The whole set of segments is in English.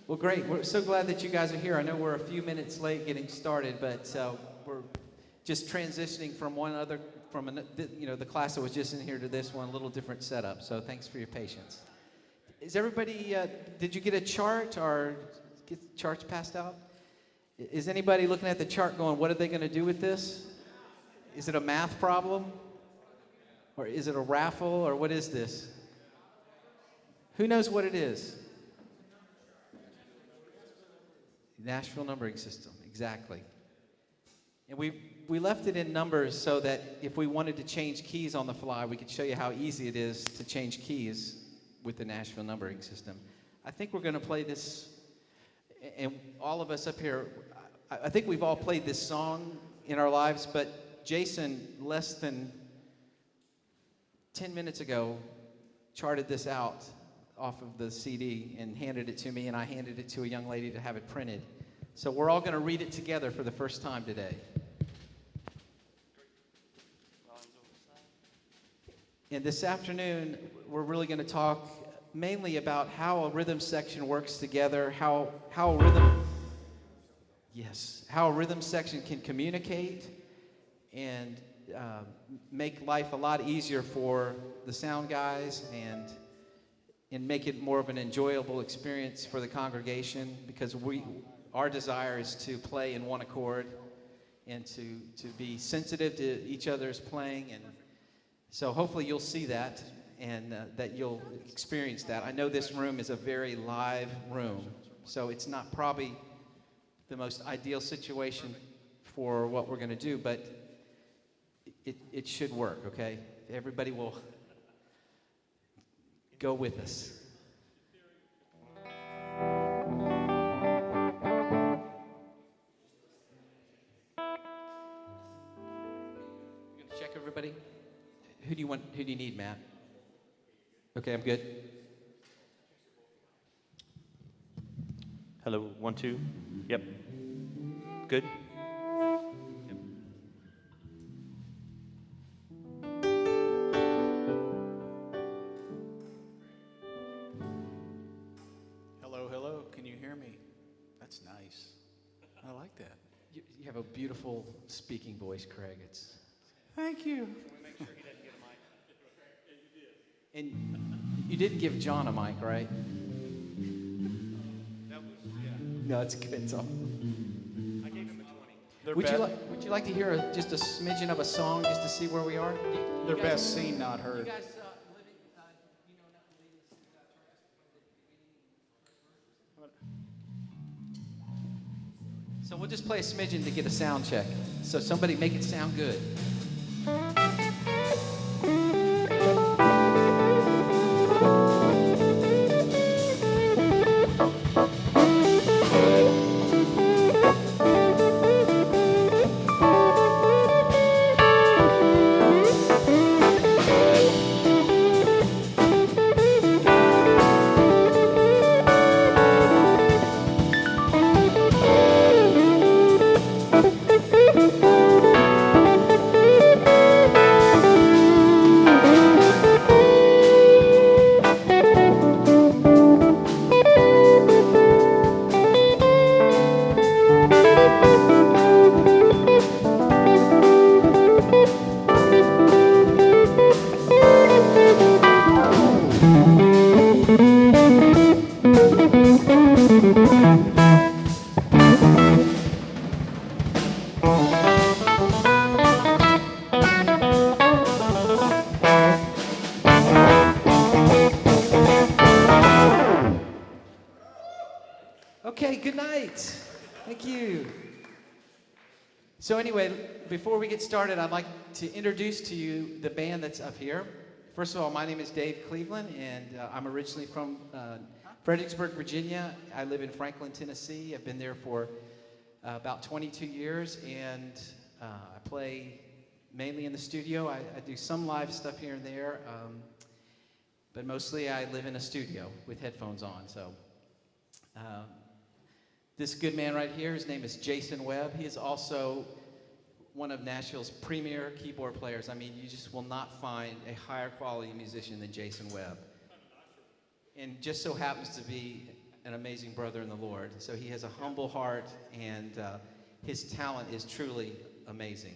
Well, great. We're so glad that you guys are here. I know we're a few minutes late getting started, but we're just transitioning from the class that was just in here to this one, a little different setup. So thanks for your patience. Is everybody, did you get a chart or get charts passed out? Is anybody looking at the chart going, what are they going to do with this? Is it a math problem? Or is it a raffle? Or what is this? Who knows what it is? Nashville numbering system, exactly. And we left it in numbers so that if we wanted to change keys on the fly, we could show you how easy it is to change keys with the Nashville numbering system. I think we're going to play this, and all of us up here, I think we've all played this song in our lives, but Jason, less than 10 minutes ago, charted this out off of the CD and handed it to me, and I handed it to a young lady to have it printed. So we're all going to read it together for the first time today. And this afternoon, we're really going to talk mainly about how a rhythm section works together, how a rhythm section can communicate and make life a lot easier for the sound guys and make it more of an enjoyable experience for the congregation, because our desire is to play in one accord and to be sensitive to each other's playing. And so hopefully you'll see that and that you'll experience that. I know this room is a very live room, so it's not probably the most ideal situation for what we're going to do, but it should work, okay? Everybody will go with us. You gonna check everybody? Who do you need, Matt? Okay, I'm good. Hello, 1, 2. Yep. Good. Yep. Hello, hello. Can you hear me? That's nice. I like that. You have a beautiful speaking voice, Craig. Thank you. And you did give John a mic, right? That was, yeah. No, it's good. It's all. I gave him a 20. Would you like to hear just a smidgen of a song just to see where we are? Their best seen, not heard. You guys, so we'll just play a smidgen to get a sound check. So somebody make it sound good. Okay, good night. Thank you. So anyway, before we get started, I'd like to introduce to you the band that's up here. First of all, my name is Dave Cleveland, and I'm originally from Fredericksburg, Virginia. I live in Franklin, Tennessee. I've been there for about 22 years, and I play mainly in the studio. I do some live stuff here and there, but mostly I live in a studio with headphones on. So this good man right here, his name is Jason Webb. He is also one of Nashville's premier keyboard players. I mean, you just will not find a higher quality musician than Jason Webb. And just so happens to be an amazing brother in the Lord. So he has a humble heart, and his talent is truly amazing.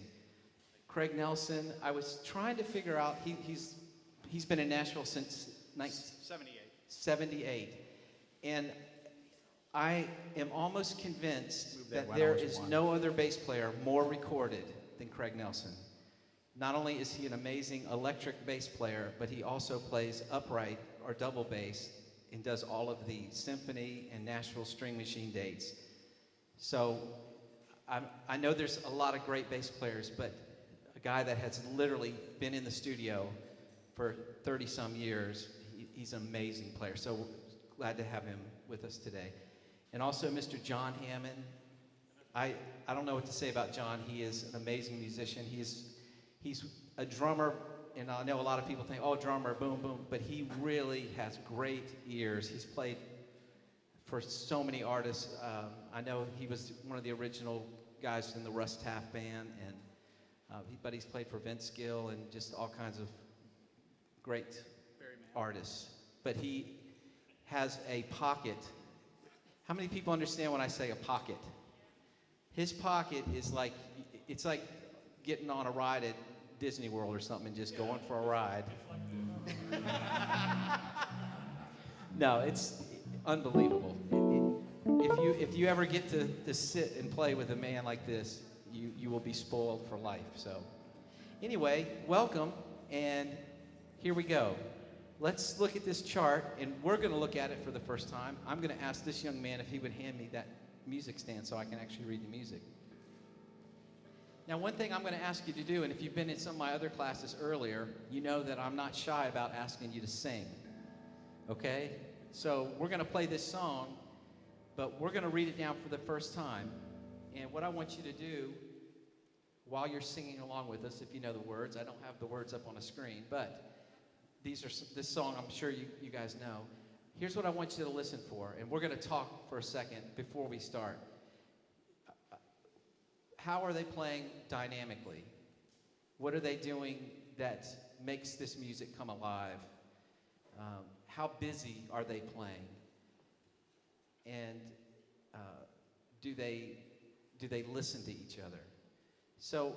Craig Nelson, I was trying to figure out, he's been in Nashville since 78. And I am almost convinced that there is no other bass player more recorded than Craig Nelson. Not only is he an amazing electric bass player, but he also plays upright or double bass and does all of the symphony and Nashville String Machine dates. So I know there's a lot of great bass players, but a guy that has literally been in the studio for 30-some years, he's an amazing player. So glad to have him with us today. And also Mr. John Hammond. I don't know what to say about John. He is an amazing musician. He's a drummer, and I know a lot of people think, oh, drummer, boom, boom, but he really has great ears. He's played for so many artists. I know he was one of the original guys in the Russ Taff band, and but he's played for Vince Gill and just all kinds of great artists. But he has a pocket. How many people understand when I say a pocket? His pocket is like, it's like getting on a ride at Disney World or something and just going for a ride. No, it's unbelievable. If you ever get to sit and play with a man like this, you will be spoiled for life. So anyway, welcome, and here we go. Let's look at this chart, and we're going to look at it for the first time. I'm going to ask this young man if he would hand me that music stand so I can actually read the music. Now, one thing I'm going to ask you to do, and if you've been in some of my other classes earlier, you know that I'm not shy about asking you to sing. Okay? So we're going to play this song, but we're going to read it down for the first time. And what I want you to do while you're singing along with us, if you know the words, I don't have the words up on a screen, but this song I'm sure you guys know. Here's what I want you to listen for, and we're going to talk for a second before we start. How are they playing dynamically? What are they doing that makes this music come alive? How busy are they playing? And do they listen to each other? So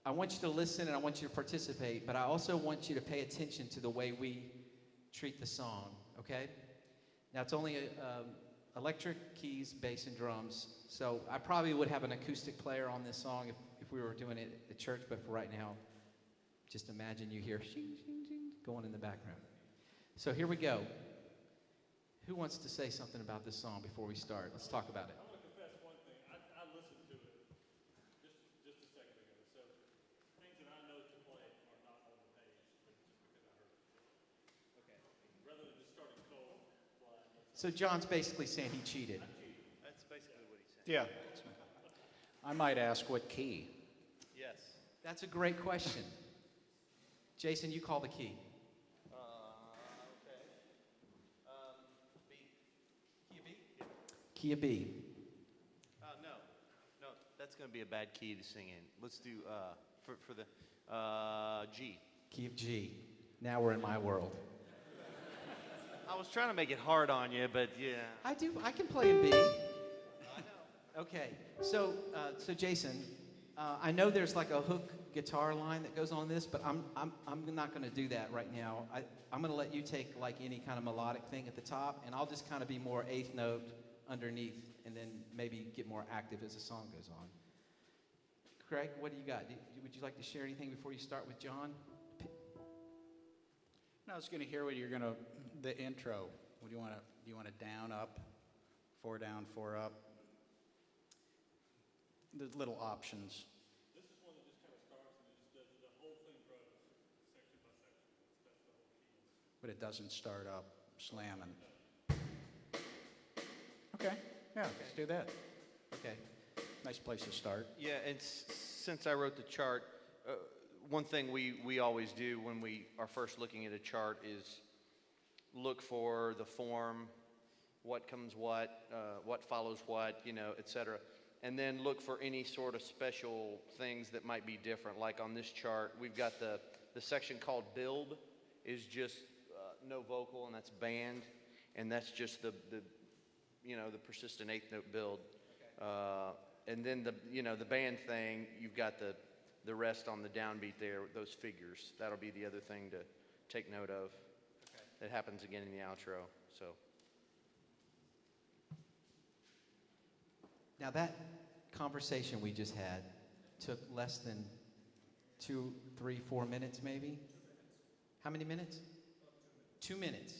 I want you to listen and I want you to participate, but I also want you to pay attention to the way we treat the song, okay? Now, it's only electric, keys, bass, and drums, so I probably would have an acoustic player on this song if we were doing it at church, but for right now, just imagine you hear shing, shing, shing going in the background. So here we go. Who wants to say something about this song before we start? Let's talk about it. I want to confess one thing. I listened to it just a second ago. So things that I know to play are not on the page, but just because I heard it. Okay. Rather than just starting cold, blind. So John's basically saying he cheated. That's basically what he's saying. Yeah. I might ask what key. Yes. That's a great question. Jason, you call the key. Okay. B. Key of B? Yeah. Key of B. No, that's going to be a bad key to sing in. Let's do, for the, G. Key of G. Now we're in my world. I was trying to make it hard on you, but yeah. I can play in B. I know. Okay, so Jason, I know there's like a hook guitar line that goes on this, but I'm not going to do that right now. I'm going to let you take like any kind of melodic thing at the top, and I'll just kind of be more eighth note underneath, and then maybe get more active as the song goes on. Craig, what do you got? Would you like to share anything before you start with John? No, I was going to hear the intro. What do you want to down, up, 4 down, 4 up? The little options. This is one that just kind of starts and it just does the whole thing grows section by section. That's the whole key. But it doesn't start up slamming. Okay, yeah, let's do that. Okay. Nice place to start. Yeah, and since I wrote the chart, one thing we always do when we are first looking at a chart is look for the form, what comes what follows what, etc. And then look for any sort of special things that might be different. Like on this chart, we've got the section called build is just no vocal, and that's band, and that's just the the persistent eighth note build. And then the band thing, you've got the rest on the downbeat there, those figures. That'll be the other thing to take note of. It happens again in the outro, so. Now that conversation we just had took less than 2, 3, 4 minutes maybe? How many minutes? 2 minutes.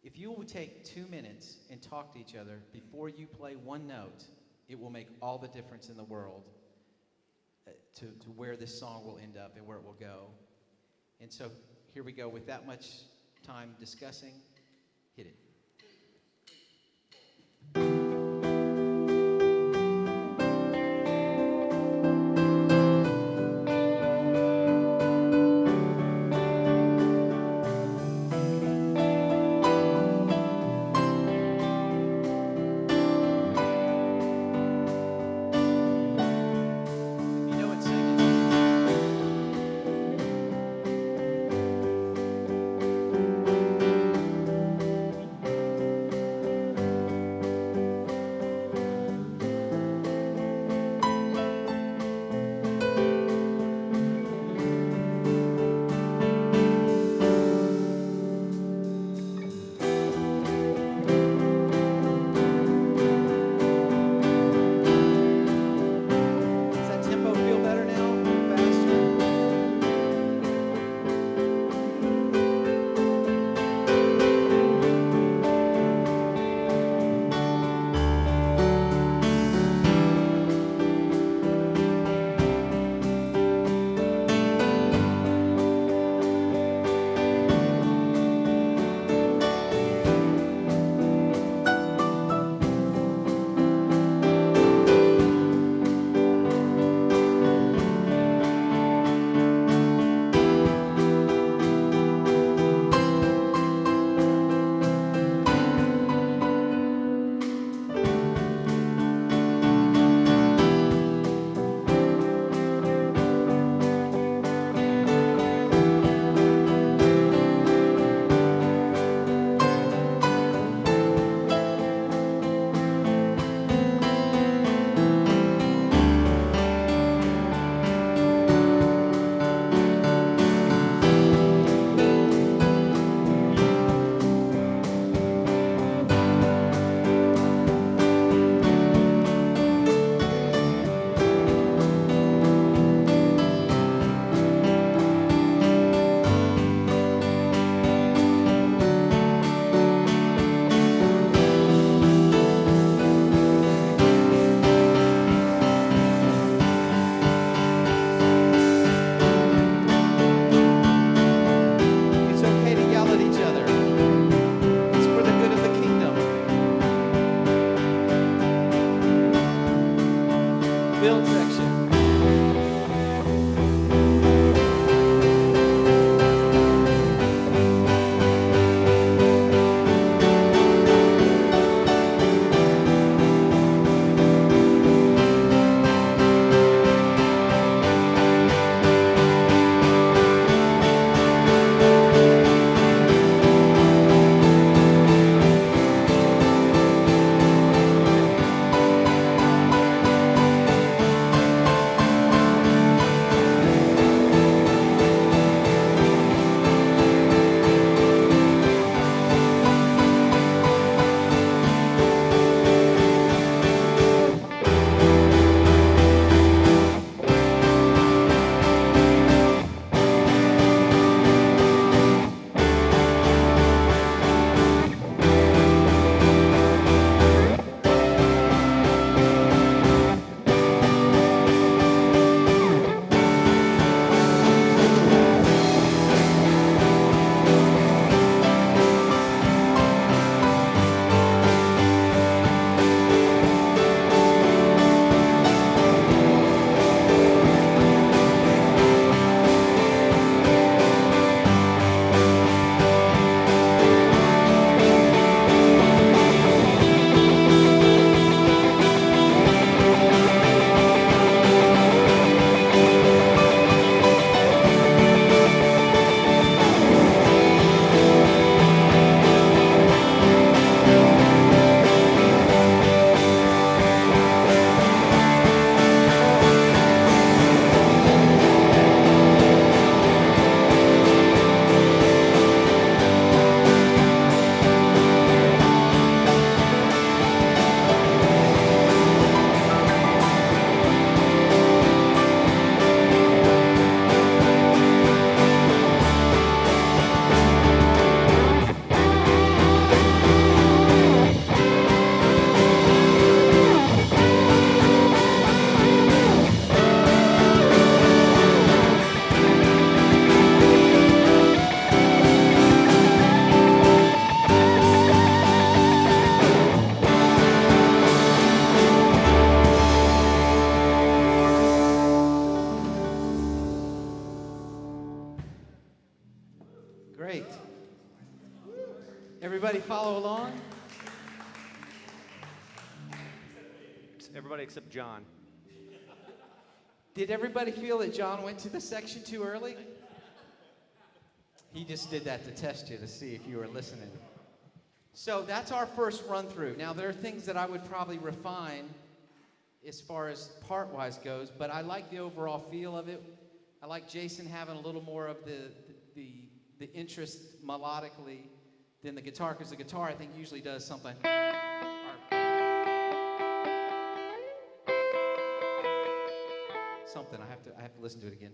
If you will take 2 minutes and talk to each other before you play one note, it will make all the difference in the world to where this song will end up and where it will go. And so here we go. With that much time discussing, hit it. You know it, sing it. follow along? Everybody except John. Did everybody feel that John went to the section too early? He just did that to test you to see if you were listening. So that's our first run through. Now there are things that I would probably refine as far as part-wise goes, but I like the overall feel of it. I like Jason having a little more of the interest melodically than the guitar, because the guitar I think usually does something. Something. I have to listen to it again.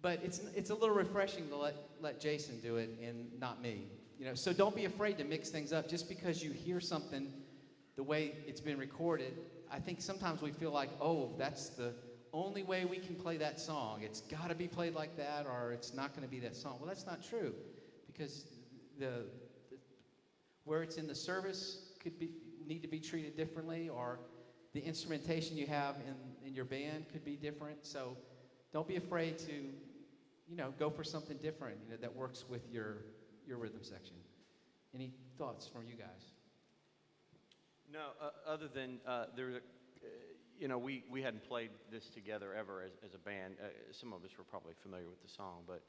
But it's a little refreshing to let Jason do it and not me. You know, so don't be afraid to mix things up. Just because you hear something the way it's been recorded, I think sometimes we feel like, oh, that's the only way we can play that song. It's got to be played like that, or it's not going to be that song. Well, that's not true, because where it's in the service need to be treated differently, or the instrumentation you have in your band could be different. So don't be afraid to, go for something different, that works with your rhythm section. Any thoughts from you guys? No, other than we hadn't played this together ever as a band. Some of us were probably familiar with the song, but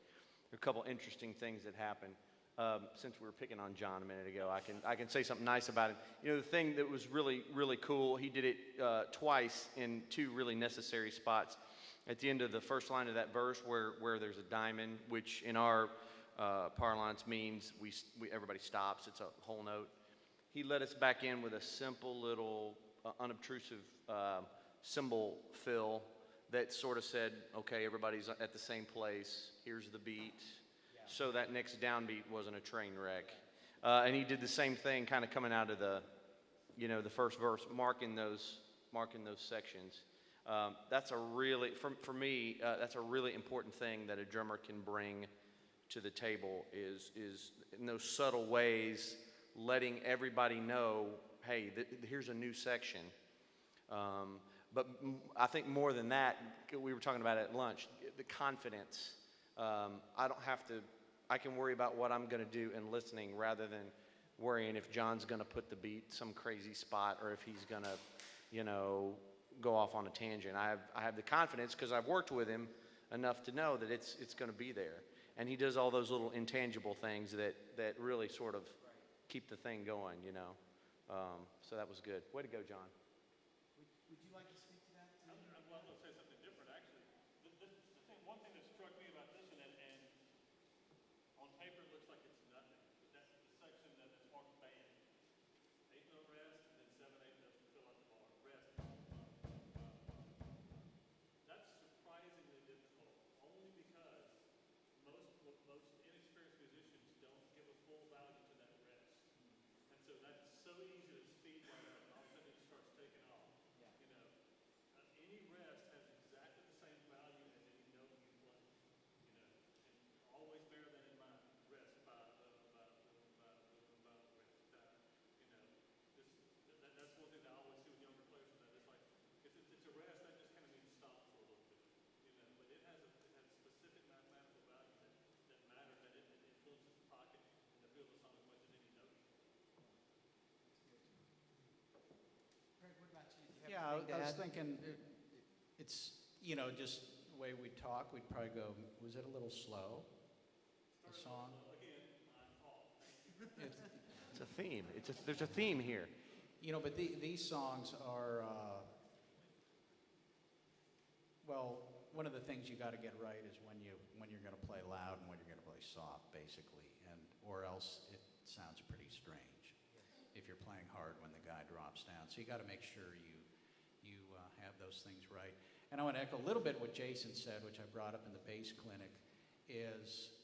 there are a couple interesting things that happened. Since we were picking on John a minute ago, I can say something nice about him. The thing that was really, really cool, he did it twice in two really necessary spots. At the end of the first line of that verse, where there's a diamond, which in our parlance means everybody stops. It's a whole note. He let us back in with a simple little unobtrusive cymbal fill that sort of said, okay, everybody's at the same place. Here's the beat. So that next downbeat wasn't a train wreck. And he did the same thing kind of coming out of the first verse, marking those sections. That's a really, for me, that's a really important thing that a drummer can bring to the table is in those subtle ways, letting everybody know, hey, here's a new section. But I think more than that, we were talking about it at lunch, the confidence. I can worry about what I'm going to do in listening rather than worrying if John's going to put the beat some crazy spot or if he's going to, go off on a tangent. I have the confidence because I've worked with him enough to know that it's going to be there. And he does all those little intangible things that really sort of keep the thing going, So that was good. Way to go, John. Would you like to speak to that? I'm going to say something different, actually. One thing that struck me about this one, and on paper it looks like it's nothing, but that's the section that is marked band. 8-note rest, and then 7/8 notes to fill out the bar. Rest. That's surprisingly difficult, only because most inexperienced musicians don't give a full value to that rest. And so that's so easy to speed right up, and all of a sudden it starts taking off. Any rest has exactly the same value as any note you play. And always bear that in mind. Rest, rest. That's one thing that I always see with younger players. That it's like it's a rest that just kind of means stop for a little bit. But it has specific mathematical values that matter. That it influences the pocket and the feel of the song as much as any note. Greg, what about you? Do you have Yeah, I anything to was add? thinking, it's, just the way we talk, we'd probably go, was it a little slow, the song? It's a theme. There's a theme here. But these songs are, well, one of the things you got to get right is when you're going to play loud and when you're going to play soft, basically, or else it sounds pretty strange if you're playing hard when the guy drops down. So you got to make sure you have those things right. And I want to echo a little bit what Jason said, which I brought up in the bass clinic, is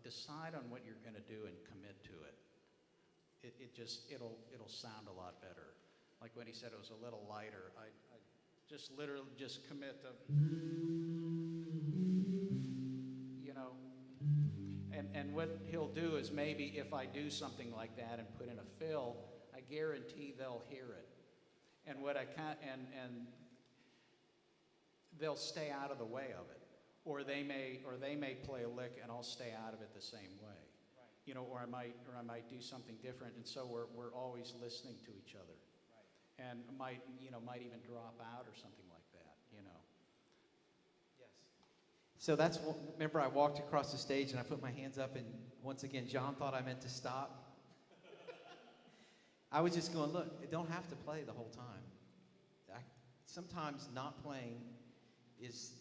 decide on what you're going to do and commit to it. It'll sound a lot better. Like when he said it was a little lighter, I just literally just commit to, and what he'll do is maybe if I do something like that and put in a fill, I guarantee they'll hear it. And what I can't, and they'll stay out of the way of it, or they may play a lick and I'll stay out of it the same way. or I might do something different, and so we're always listening to each other, and might even drop out or something like that. Yes. So remember I walked across the stage and I put my hands up, and once again, John thought I meant to stop. I was just going, look, you don't have to play the whole time. Sometimes not playing is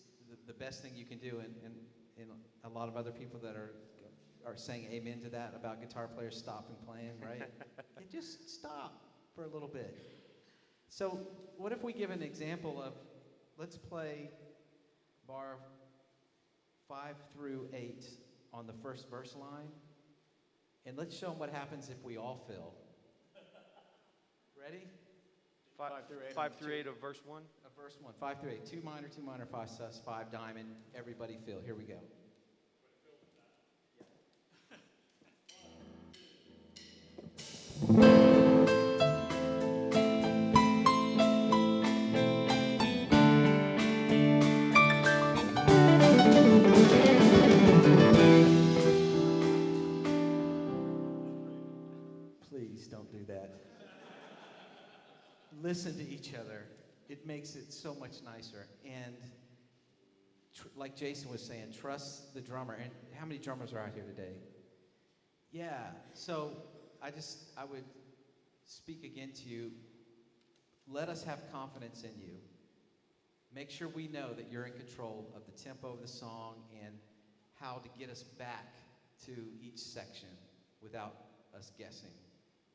the best thing you can do, and a lot of other people that are saying amen to that about guitar players stopping playing, right? And just stop for a little bit. So what if we give an example of, let's play bar 5 through 8 on the first verse line, and let's show them what happens if we all fill. Ready? 5 through 8 of verse 1? Of verse 1, 5 through 8, 2 minor, 5 sus, 5 diamond, everybody fill. Here we go. Please don't do that. Listen to each other. It makes it so much nicer. And like Jason was saying, trust the drummer. And how many drummers are out here today? Yeah. So I would speak again to you. Let us have confidence in you. Make sure we know that you're in control of the tempo of the song and how to get us back to each section without us guessing.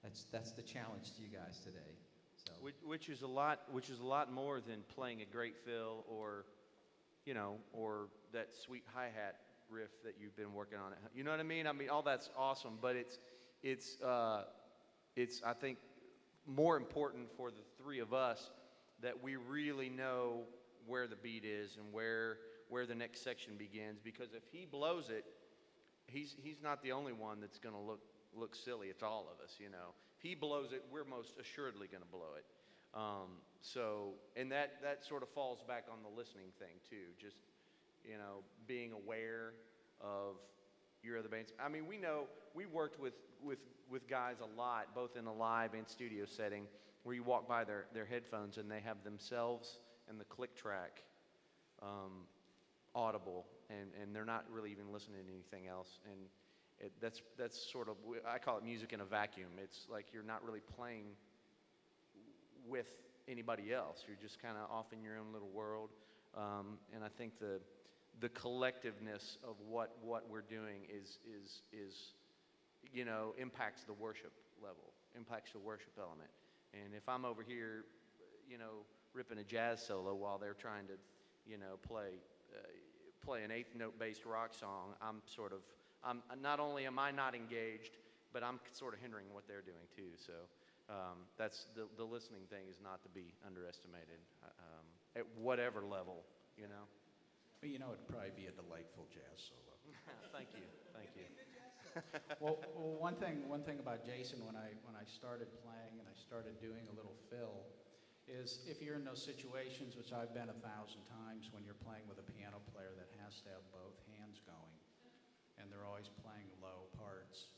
That's the challenge to you guys today. So. Which is a lot more than playing a great fill or that sweet hi-hat riff that you've been working on. You know what I mean? I mean, all that's awesome, but it's I think more important for the three of us that we really know where the beat is and where the next section begins, because if he blows it, he's not the only one that's going to look silly. It's all of us, If he blows it, we're most assuredly going to blow it. And that sort of falls back on the listening thing too. Just, being aware of your other bands. I mean, we worked with guys a lot, both in a live and studio setting, where you walk by their headphones and they have themselves and the click track audible, and they're not really even listening to anything else. And that's sort of, I call it music in a vacuum. It's like you're not really playing with anybody else. You're just kind of off in your own little world. And I think the collectiveness of what we're doing is impacts the worship level, impacts the worship element. And if I'm over here, ripping a jazz solo while they're trying to, play an eighth note based rock song, I'm not only am I not engaged, but I'm sort of hindering what they're doing too. So that's the listening thing is not to be underestimated at whatever level, But it'd probably be a delightful jazz solo. Thank you. Well, one thing about Jason when I started playing and I started doing a little fill is if you're in those situations, which I've been 1,000 times, when you're playing with a piano player that has to have both hands going and they're always playing low parts.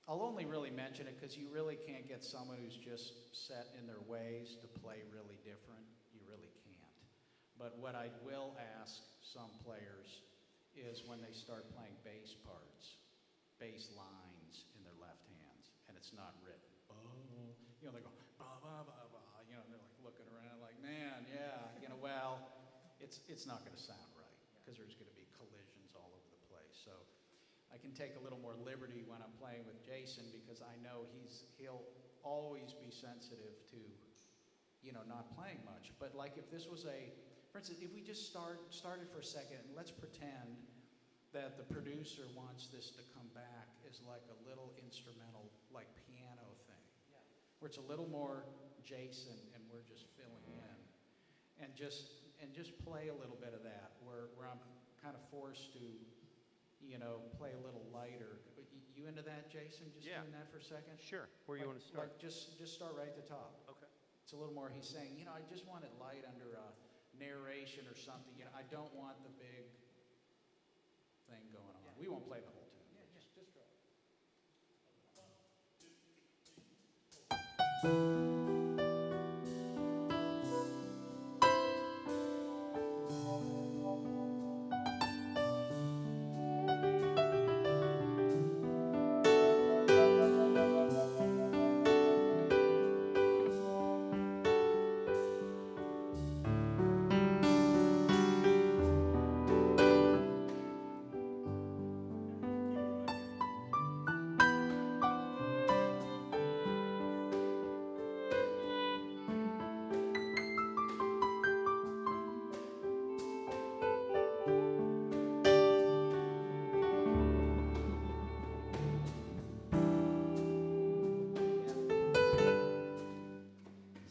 I'll only really mention it because you really can't get someone who's just set in their ways to play really different. You really can't. But what I will ask some players is when they start playing bass parts, bass lines in their left hands, and it's not written. They go, bah, bah, bah, bah. They're like looking around like, man, yeah, well, it's not going to sound right because there's going to be collisions all over the place. So I can take a little more liberty when I'm playing with Jason because I know he'll always be sensitive to, not playing much. But like if this was for instance, if we just started for a second and let's pretend that the producer wants this to come back as like a little instrumental, like piano thing, where it's a little more Jason and we're just filling in, and just play a little bit of that, where I'm kind of forced to, play a little lighter. You into that, Jason? Just doing that for a second? Sure. Where you want to start? Like just start right at the top. Okay. It's a little more. He's saying, I just want it light under a narration or something. I don't want the big thing going on. We won't play the whole tune. Just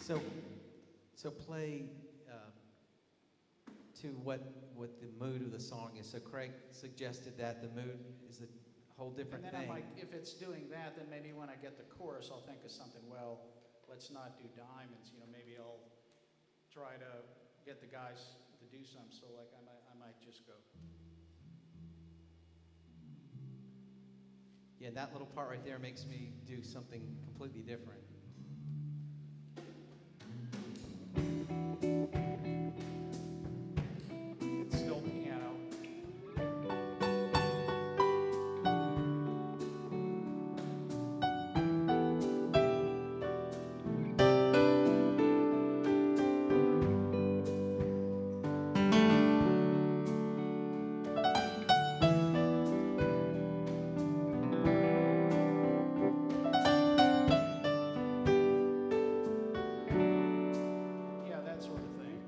So, so play to what the mood of the song is. So Craig suggested that the mood is a whole different And then thing. I might, if it's doing that, then maybe when I get the chorus, I'll think of something, well, let's not do diamonds, you know, maybe I'll try to get the guys to do something, so like I might just go. Yeah, that little part right there makes me do something completely different. It's still piano. Yeah, that sort of thing.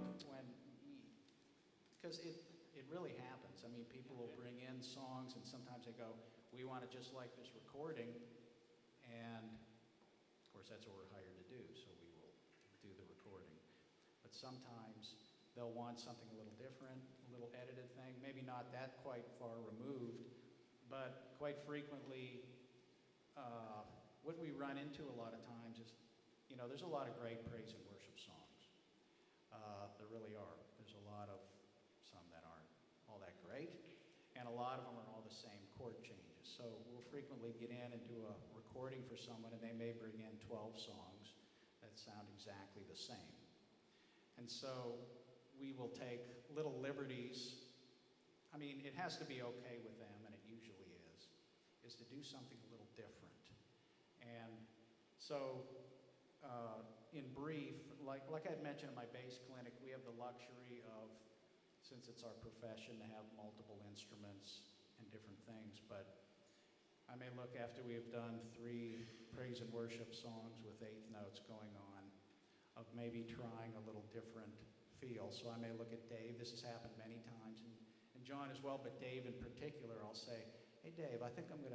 Because it really happens. I mean, people will bring in songs, and sometimes they go, "We want to just like this recording," and of course that's what we're hired to do. So we will do the recording. But sometimes they'll want something a little different, a little edited thing, maybe not that quite far removed, but quite frequently, what we run into a lot of times is, you know, there's a lot of great praise and worship songs. There really are. There's a lot of some that aren't all that great, and a lot of them are all the same chord changes. So we'll frequently get in and do a recording for someone, and they may bring in 12 songs that sound exactly the same. And so we will take little liberties. I mean, it has to be okay with them, and it usually is to do something a little different. And so, in brief, like I had mentioned in my bass clinic, we have the luxury of, since it's our profession, to have multiple instruments and different things. But I may look after we have done 3 praise and worship songs with 8th notes going on, of maybe trying a little different feel. So I may look at Dave. This has happened many times, and John as well, but Dave in particular, I'll say, "Hey Dave, I think I'm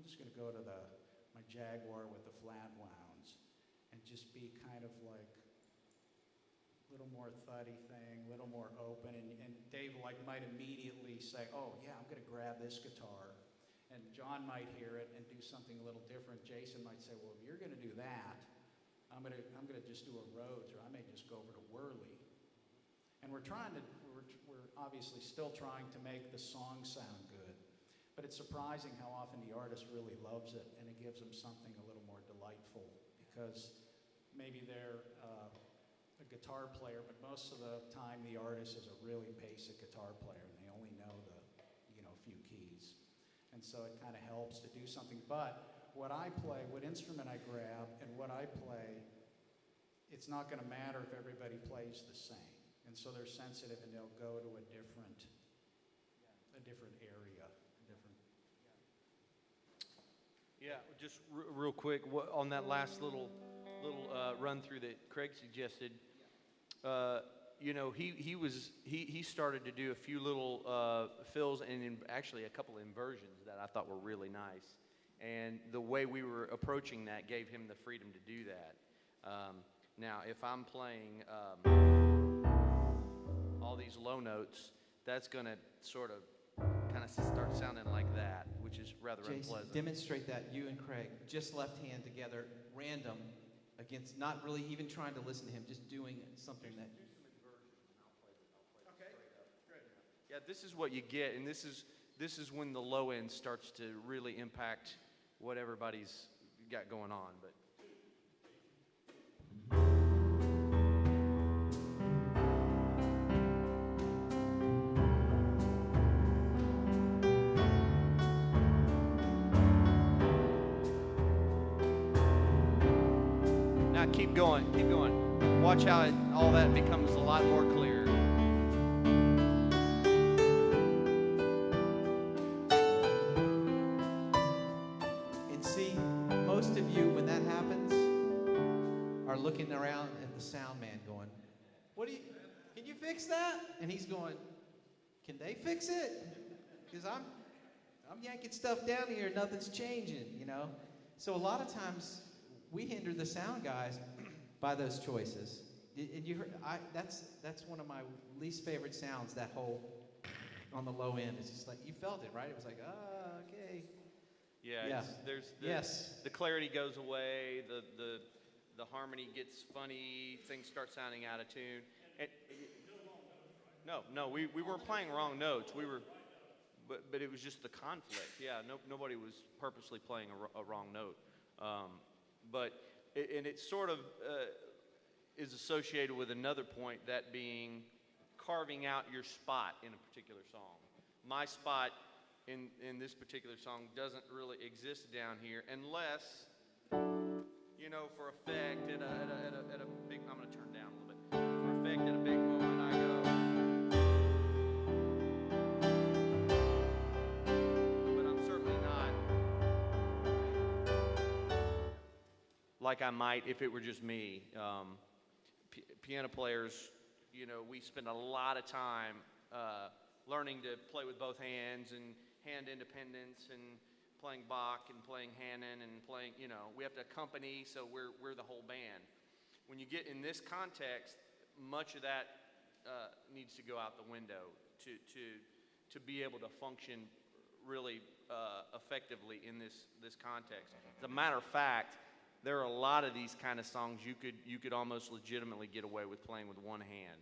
just gonna go to my Jaguar with the flat wounds and just be kind of like a little more thuddy thing, a little more open." And Dave might immediately say, "Oh yeah, I'm gonna grab this guitar." And John might hear it and do something a little different. Jason might say, "Well, if you're gonna do that, I'm gonna just do a Rhodes, or I may just go over to Whirly." And we're obviously still trying to make the song sound good, but it's surprising how often the artist really loves it, and it gives them something a little more delightful, because maybe they're a guitar player, but most of the time the artist is a really basic guitar player, and they only know a few keys. And so it kind of helps to do something. But what I play, what instrument I grab, and what I play, it's not going to matter if everybody plays the same. And so they're sensitive, and they'll go to a different area, Yeah, just real quick, on that last little run through that Craig suggested, he started to do a few little fills and actually a couple inversions that I thought were really nice. And the way we were approaching that gave him the freedom to do that. Now, if I'm playing all these low notes, that's going to sort of kind of start sounding like that, which is rather Jason, unpleasant. demonstrate that, you and Craig, just left hand together, random, against not really even trying to listen to him, just doing something that... Do some inversions, and I'll play okay, good. Yeah, this is what you get, and this is when the low end starts to really impact what everybody's got going on. But Keep going, keep going. Watch how all that becomes a lot more clear. And see, most of you, when that happens, are looking around at the sound man going, can you fix that? And he's going, can they fix it? Because I'm yanking stuff down here, nothing's changing, you know? So a lot of times we hinder the sound guys by those choices. And you heard, that's one of my least favorite sounds, that whole on the low end. It's just like, you felt it, right? It was like, okay. Yeah. Yes. The clarity goes away, the harmony gets funny, things start sounding out of tune. No, we weren't playing wrong notes. But it was just the conflict. Yeah, nobody was purposely playing a wrong note. And it sort of is associated with another point, that being carving out your spot in a particular song. My spot in this particular song doesn't really exist down here unless, you know, for effect at a big, I'm going to turn down a little bit. For effect at a big moment, I go. But I'm certainly not like I might if it were just me. Piano players, you know, we spend a lot of time learning to play with both hands and hand independence and playing Bach and playing Hanon and playing, you know, we have to accompany, so we're the whole band. When you get in this context, much of that needs to go out the window to be able to function really effectively in this context. As a matter of fact, there are a lot of these kind of songs you could almost legitimately get away with playing with one hand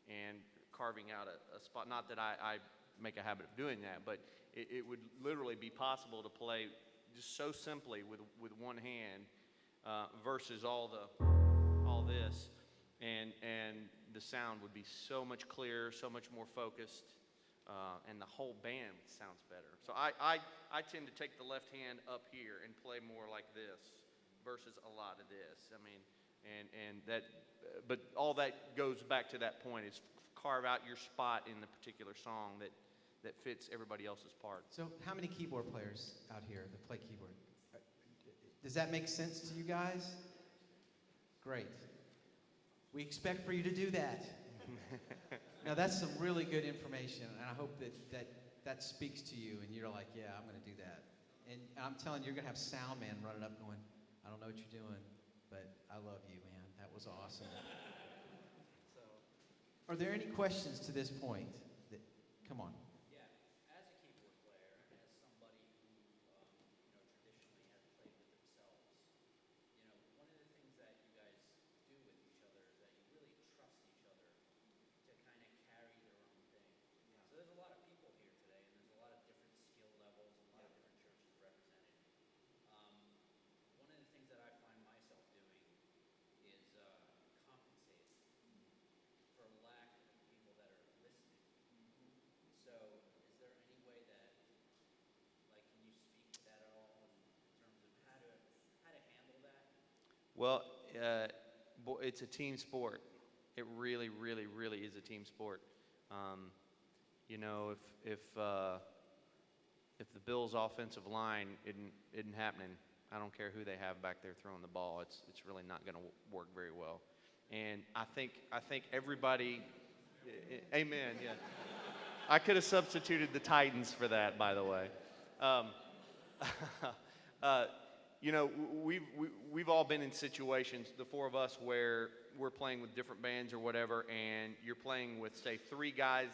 and carving out a spot. Not that I make a habit of doing that, but it would literally be possible to play just so simply with one hand versus all this, and the sound would be so much clearer, so much more focused, and the whole band sounds better. So I tend to take the left hand up here and play more like this versus a lot of this. I mean, and that, but all that goes back to that point, is carve out your spot in the particular song that fits everybody else's part. So how many keyboard players out here that play keyboard? Does that make sense to you guys? Great. We expect for you to do that. Now that's some really good information, and I hope that speaks to you, and you're like, yeah, I'm going to do that. And I'm telling you, you're going to have sound man running up going, I don't know what you're doing, but I love you, man. That was awesome. So, are there any questions to this point? Come on. Yeah, as a keyboard player and as somebody who, traditionally has played with themselves, one of the things that you guys do with each other is that you really trust each other to kind of carry their own thing. Yeah. So there's a lot of people here today, and there's a lot of different skill levels, a lot of different churches represented. One of the things that I find myself doing is compensating for lack of people that are listening. So, is there any way that, like, can you speak to that at all in terms of how to handle that? Well, it's a team sport. It really, really, really is a team sport. If the Bills' offensive line isn't happening, I don't care who they have back there throwing the ball. It's really not going to work very well. And I think everybody, amen. Yeah, I could have substituted the Titans for that, by the way. We've all been in situations, the four of us, where we're playing with different bands or whatever, and you're playing with, say, three guys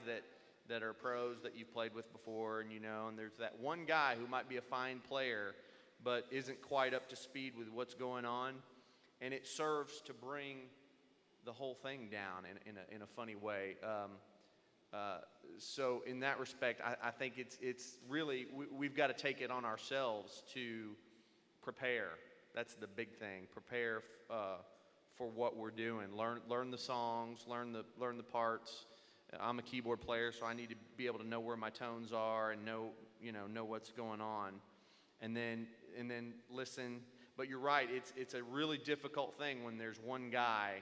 that are pros that you've played with before, and and there's that one guy who might be a fine player but isn't quite up to speed with what's going on, and it serves to bring the whole thing down in a funny way. So in that respect, I think it's really, we've got to take it on ourselves to prepare. That's the big thing. Prepare for what we're doing. Learn the songs. Learn the parts. I'm a keyboard player, so I need to be able to know where my tones are and know what's going on, and then listen. But you're right, it's a really difficult thing when there's one guy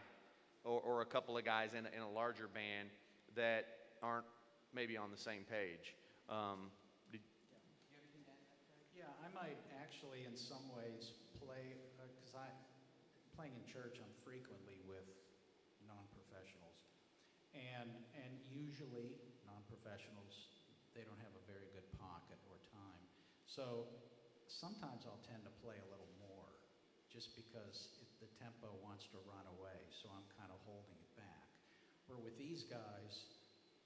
or a couple of guys in a larger band that aren't maybe on the same page. Yeah, I might actually in some ways play, because playing in church, I'm frequently with non-professionals. And usually non-professionals, they don't have a very good pocket or time. So sometimes I'll tend to play a little more just because the tempo wants to run away, so I'm kind of holding it back. Where with these guys,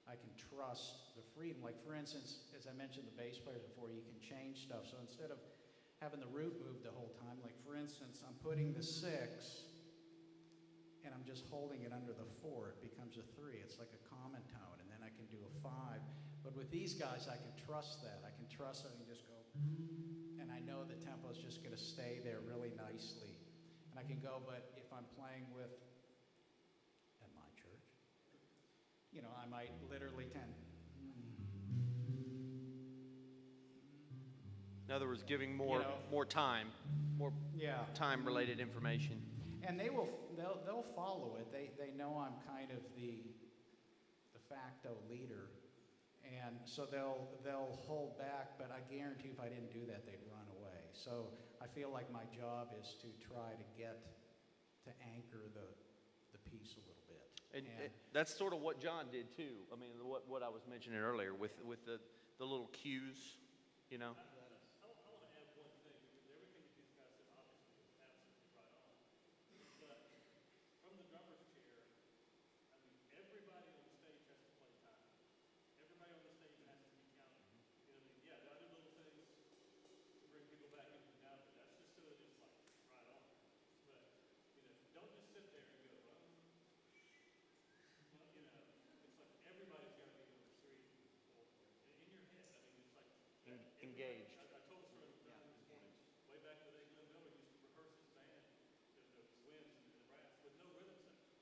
I can trust the freedom. Like for instance, as I mentioned the bass players before, you can change stuff. So instead of having the root move the whole time, like for instance, I'm putting the 6 and I'm just holding it under the 4, it becomes a 3. It's like a common tone, and then I can do a 5. But with these guys, I can trust that. I can trust that I can just go, and I know the tempo is just going to stay there really nicely. And I can go, but if I'm playing with, at my church, you know, I might literally In other words, giving more time, more yeah. time-related information. And they'll follow it. They know I'm kind of the de facto leader, and so they'll hold back. But I guarantee if I didn't do that, they'd run away. So I feel like my job is to try to anchor the piece a little bit. And that's sort of what John did too. I mean, what I was mentioning earlier with the little cues, you know. I want to add one thing, because everything that these guys said obviously is absolutely right on. But from the drummer's chair, I mean, everybody on the stage has to play time. Everybody on the stage has to be counted. You know what I mean? Yeah, I do little things to bring people back into the now, but that's just so that it's like right on. But, you know, don't just sit there and go, well, you know, it's like everybody's got to be on the street or in your head. I mean, it's like Engaged. I told a story with John this morning. Way back in the day, Glenn Miller used to rehearse his band, the Winds and the Rats, with no rhythm section,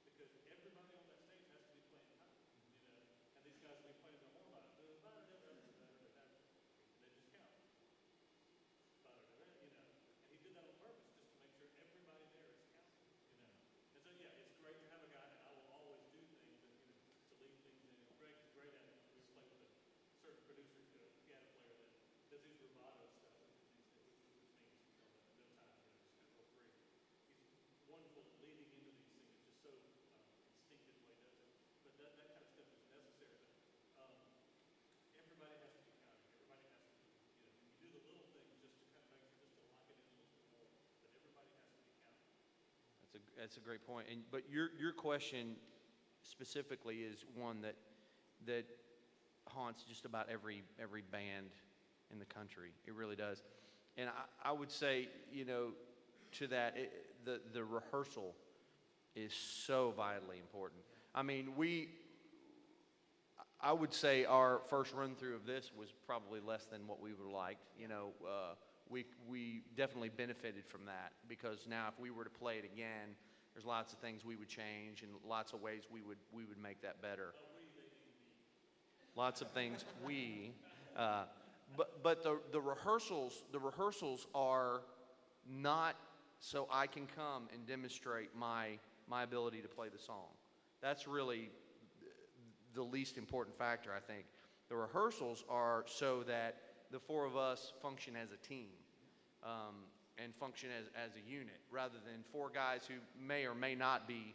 because everybody on that stage has to be playing time, you know. And these guys will be playing the horn line, they just count, you know. And he did that on purpose, just to make sure everybody there is counting, you know. And so yeah, it's great to have a guy, and I will always do things, and you know, to lead things in. And Greg is great at it. We play with a certain producer, piano player that does these rubato stuff, which means you know, no time, you know, just kind of go free. He's wonderful at leading into these things. It's just so instinctive the way he does it. But that kind of stuff is necessary. But everybody has to be counting. Everybody has to, you know, you do the little things just to kind of make sure, just to lock it in a little bit more. But everybody has to be counting. That's a great point. But your question specifically is one that haunts just about every band in the country. It really does. And I would say, you know, to that, the rehearsal is so vitally important. I mean, I would say our first run through of this was probably less than what we would have liked. You know, we definitely benefited from that, because now if we were to play it again, there's lots of things we would change and lots of ways we would make that better. Lots of things but the rehearsals are not so I can come and demonstrate my ability to play the song. That's really the least important factor, I think. The rehearsals are so that the 4 of us function as a team, and function as a unit, rather than 4 guys who may or may not be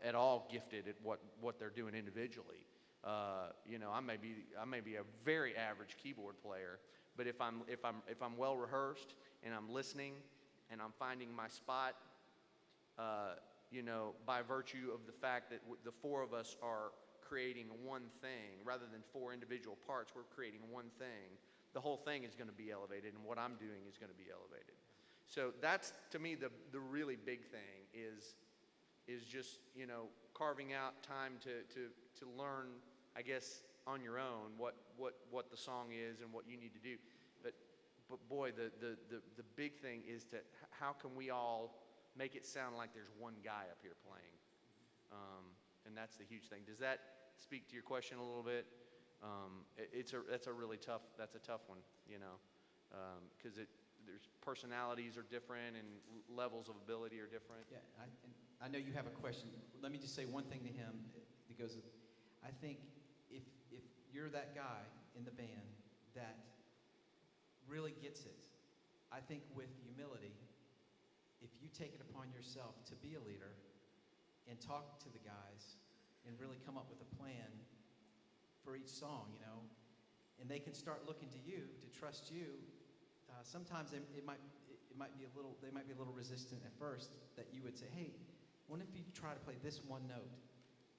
at all gifted at what they're doing individually. You know, I may be a very average keyboard player, but if I'm well rehearsed and I'm listening and I'm finding my spot, you know, by virtue of the fact that the 4 of us are creating one thing rather than 4 individual parts, we're creating one thing. The whole thing is going to be elevated, and what I'm doing is going to be elevated. So that's, to me, the really big thing is just, you know, carving out time to learn, I guess, on your own what the song is and what you need to do. But boy, the big thing is how can we all make it sound like there's one guy up here playing, and that's the huge thing. Does that speak to your question a little bit? That's a tough one, you know, because there's personalities are different and levels of ability are different. Yeah, and I know you have a question. Let me just say one thing to him that goes, I think if you're that guy in the band that really gets it, I think with humility, if you take it upon yourself to be a leader and talk to the guys and really come up with a plan for each song, you know, and they can start looking to you to trust you. Sometimes it might be a little, they might be a little resistant at first, that you would say, hey, what if you try to play this one note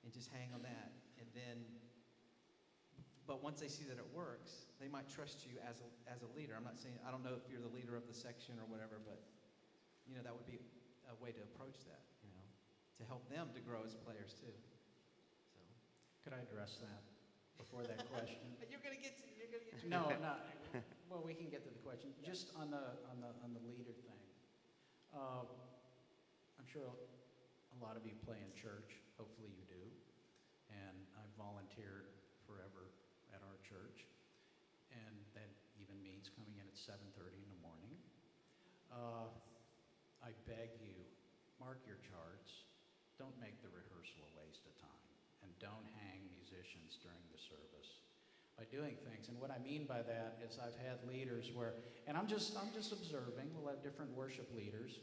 and just hang on that, and then, but once they see that it works, they might trust you as a leader. I'm not saying, I don't know if you're the leader of the section or whatever, but you know, that would be a way to approach that, you know, to help them to grow as players too. So. Could I address that before that question? You're gonna get your No, no. Well, we can get to the question. Just on the leader thing. I'm sure a lot of you play in church. Hopefully you do. And I've volunteered forever at our church. And that even means coming in at 7:30 in the morning. I beg you, mark your charts. Don't make the rehearsal a waste of time. And don't hang musicians during the service by doing things. And what I mean by that is I've had leaders where, and I'm just observing, we'll have different worship leaders,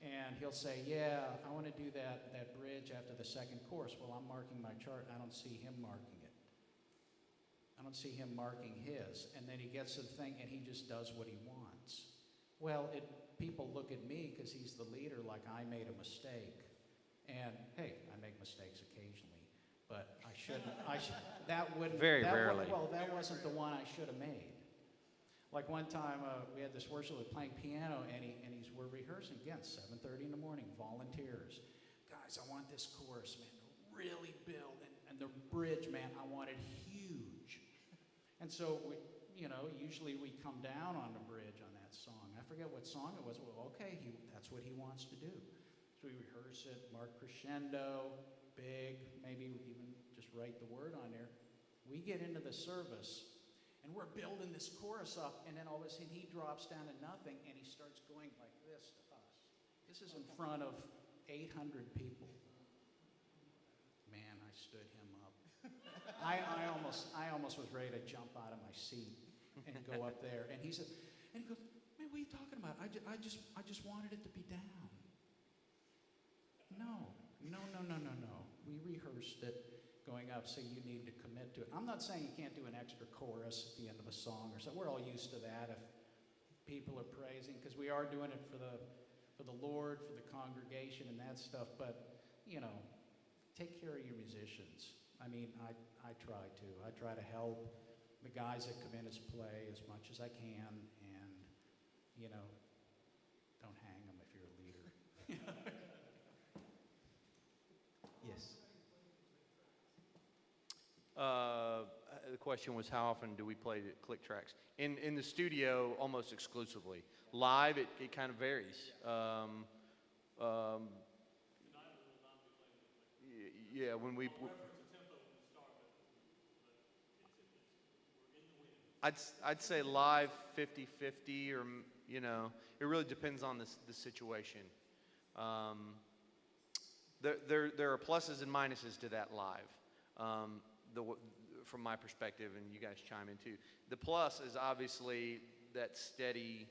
and he'll say, yeah, I want to do that bridge after the second chorus. Well, I'm marking my chart. I don't see him marking it. I don't see him marking his. And then he gets to the thing and he just does what he wants. Well, people look at me because he's the leader like I made a mistake. And hey, I make mistakes occasionally. But I shouldn't. That wouldn't. Very rarely. Well, that wasn't the one I should have made. Like one time, we had this worship leader playing piano, and we're rehearsing again, 7:30 in the morning. Volunteers, guys, I want this chorus, man, to really build, and the bridge, man, I want it huge. And so usually we come down on the bridge on that song. I forget what song it was. Well, okay, that's what he wants to do. So we rehearse it, mark crescendo. Big, maybe even just write the word on there. We get into the service, and we're building this chorus up, and then all of a sudden he drops down to nothing, and he starts going like this to us. This is in front of 800 people. Man, I stood him up. I almost was ready to jump out of my seat and go up there. And he goes, man, what are you talking about? I just wanted it to be down. No. We rehearsed it going up, so you need to commit to it. I'm not saying you can't do an extra chorus at the end of a song or something. We're all used to that if people are praising, because we are doing it for the Lord, for the congregation and that stuff. But, take care of your musicians. I mean, I try to. I try to help the guys that come in as play as much as I can, and, don't hang them if you're a leader. Yes. The question was, how often do we play the click tracks? In the studio, almost exclusively. Live, it kind of varies. Yeah, when we. I'd say live 50-50, or it really depends on the situation. There are pluses and minuses to that live, from my perspective, and you guys chime in too. The plus is obviously that steady,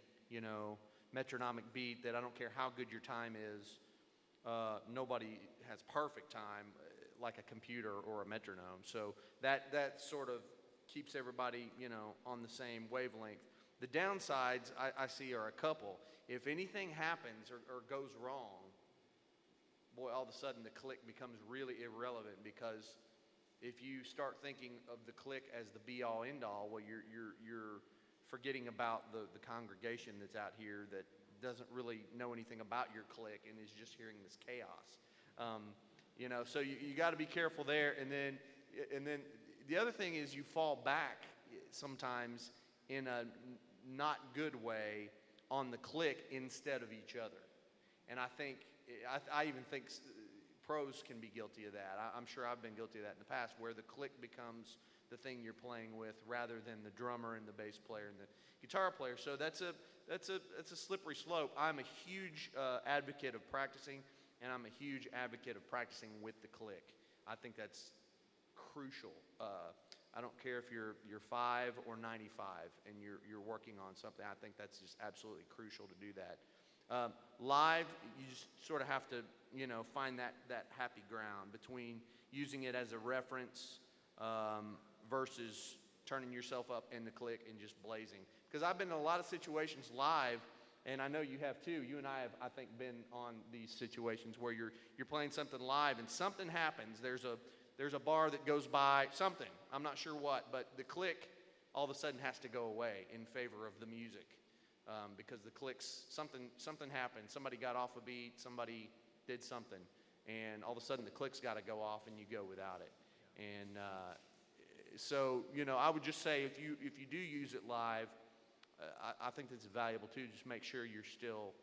metronomic beat that I don't care how good your time is, nobody has perfect time like a computer or a metronome. So that sort of keeps everybody, on the same wavelength. The downsides I see are a couple. If anything happens or goes wrong, boy, all of a sudden the click becomes really irrelevant, because if you start thinking of the click as the be-all, end-all, well, you're forgetting about the congregation that's out here that doesn't really know anything about your click and is just hearing this chaos. So you got to be careful there. And then the other thing is you fall back sometimes in a not good way on the click instead of each other. And I even think pros can be guilty of that. I'm sure I've been guilty of that in the past, where the click becomes the thing you're playing with rather than the drummer and the bass player and the guitar player. So that's a slippery slope. I'm a huge advocate of practicing, and I'm a huge advocate of practicing with the click. I think that's crucial. I don't care if you're 5 or 95 and you're working on something. I think that's just absolutely crucial to do that. Live, you just sort of have to, find that happy ground between using it as a reference versus turning yourself up in the click and just blazing. Because I've been in a lot of situations live, and I know you have too. You and I have, I think, been on these situations where you're playing something live and something happens. There's a bar that goes by, something. I'm not sure what, but the click all of a sudden has to go away in favor of the music. Because the clicks, something happened. Somebody got off a beat, somebody did something, and all of a sudden the click's got to go off and you go without it. And so, I would just say if you do use it live, I think that's valuable too. Just make sure you're still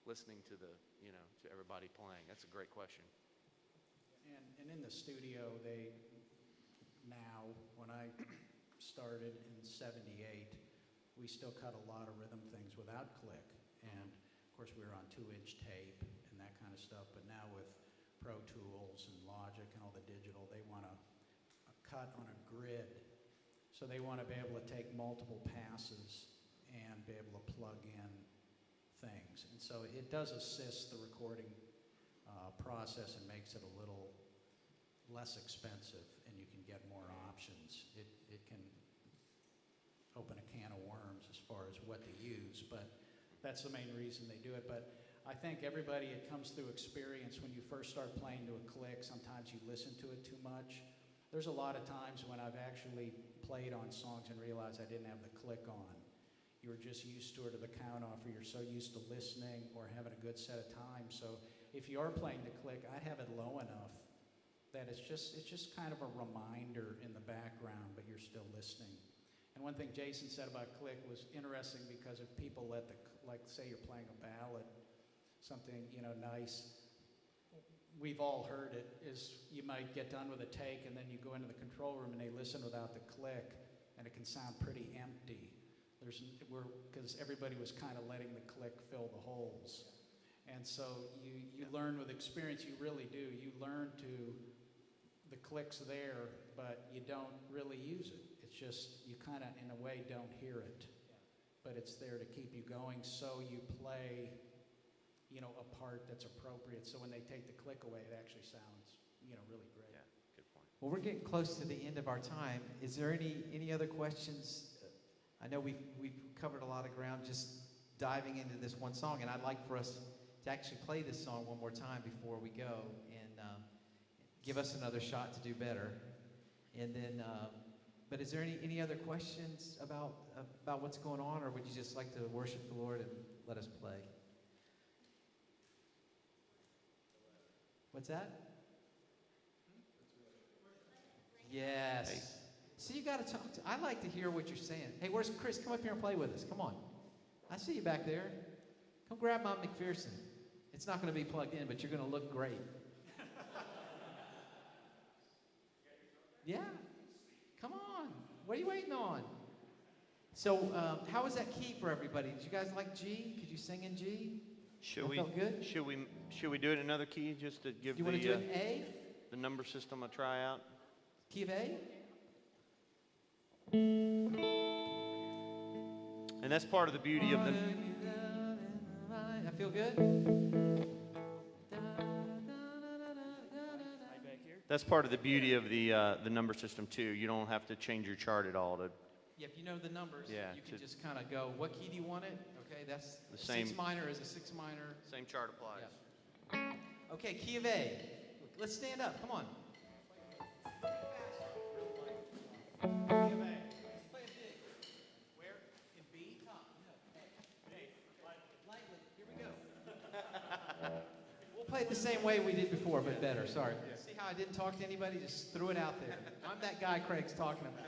listening to to everybody playing. That's a great question. And in the studio, when I started in '78, we still cut a lot of rhythm things without click. And of course we were on 2-inch tape and that kind of stuff, but now with Pro Tools and Logic and all the digital, they want a cut on a grid. So they want to be able to take multiple passes and be able to plug in things. And so it does assist the recording process and makes it a little less expensive, and you can get more options. It can open a can of worms as far as what to use, but that's the main reason they do it. But I think everybody, it comes through experience. When you first start playing to a click, sometimes you listen to it too much. There's a lot of times when I've actually played on songs and realized I didn't have the click on. You were just used to it or the count off, or you're so used to listening or having a good set of time. So if you are playing the click, I'd have it low enough that it's just kind of a reminder in the background, but you're still listening. And one thing Jason said about click was interesting, because if people like say you're playing a ballad, something, nice, we've all heard it, is you might get done with a take and then you go into the control room and they listen without the click, and it can sound pretty empty. Because everybody was kind of letting the click fill the holes. And so you learn with experience, you really do. You learn the click's there, but you don't really use it. It's just, you kind of, in a way, don't hear it. But it's there to keep you going, so you play, a part that's appropriate. So when they take the click away, it actually sounds, really great. Yeah, good point. Well, we're getting close to the end of our time. Is there any other questions? I know we've covered a lot of ground just diving into this one song, and I'd like for us to actually play this song one more time before we go, and give us another shot to do better. And then, but is there any other questions about what's going on, or would you just like to worship the Lord and let us play? What's that? Yes. Hey. So you got to talk to. I like to hear what you're saying. Hey, where's Chris? Come up here and play with us. Come on. I see you back there. Come grab Mom McPherson. It's not going to be plugged in, but you're going to look great. Yeah. Come on. What are you waiting on? So, how was that key for everybody? Did you guys like G? Could you sing in G? That felt good? Should we do it in another key just to give You want to do it in A? the number system a try out? Key of A? And that's part of the beauty of the. I feel good. That's part of the beauty of the number system too. You don't have to change your chart at all to. Yeah, if you know the numbers, Yeah, you can just kind of go, what key do you want it? Okay, that's The a same- 6 minor is a 6 minor. Same chart applies. Yeah. Okay, key of A. Let's stand up. Come on. Key of A. Let's play it big. Where? In B? Top. No. Lightly. Here we go. We'll play it the same way we did before, but better. Sorry. See how I didn't talk to anybody? Just threw it out there. I'm that guy Craig's talking about.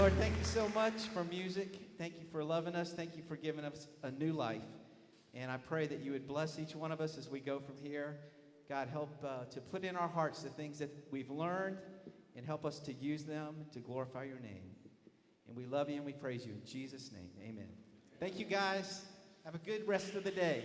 Lord, thank you so much for music. Thank you for loving us. Thank you for giving us a new life. And I pray that you would bless each one of us as we go from here. God, help to put in our hearts the things that we've learned and help us to use them to glorify your name. And we love you and we praise you in Jesus' name. Amen. Thank you, guys. Have a good rest of the day.